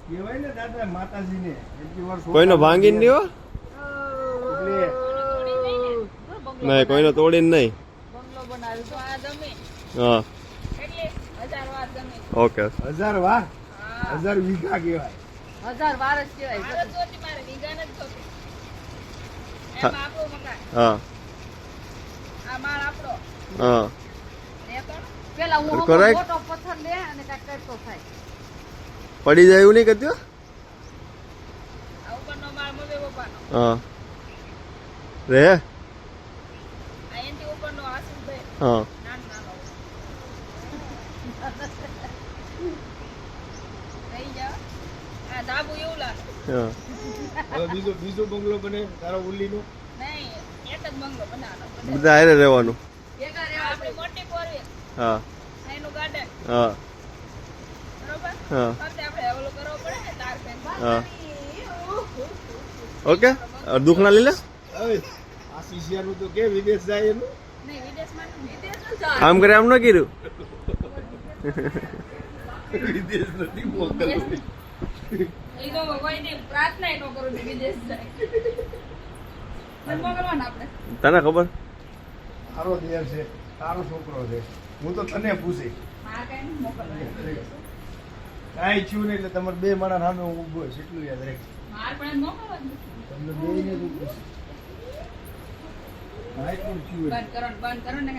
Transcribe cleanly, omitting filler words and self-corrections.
કહેવાય ને દાદા માતાજીને એટલી વાર કોઈનો ભાંગીને દેવો નહીં, કોઈનો તોડીને નહીં. હા ઓકે. 1000 વાર 1000 વીઘા કહેવાય. 1000 વાર જ કહેવાય. હા હા પેલા હું Correct. મોટો પથ્થર લે અને કાંઈક કરતો થાય. પડી જાય એવું નહીં કરતું. હા રે હા હા હવે બીજો બંગલો બને તારો ઉલ્લીનો. બધા હારે રહેવાનું. ભેગા રહેવા હા હા હા હા ઓકે. દુખના લઈ લે. હવે આ શિષ્યાનું તો કે વિદેશ જાય એનું આમ કરે આમ ન કીધું. વિદેશ નથી મોકલવું. તને ખબર તારો દેર છે, તારો છોકરો છે, હું તો તને પૂછી કાંઈ છું નહીં એટલે તમારે 2 માણસ સામે હું ઊભો છું એટલું યાદ રાખજો. તમને 2 ને જ પૂછું. કાંઈ પણ છું બંધ કરો ને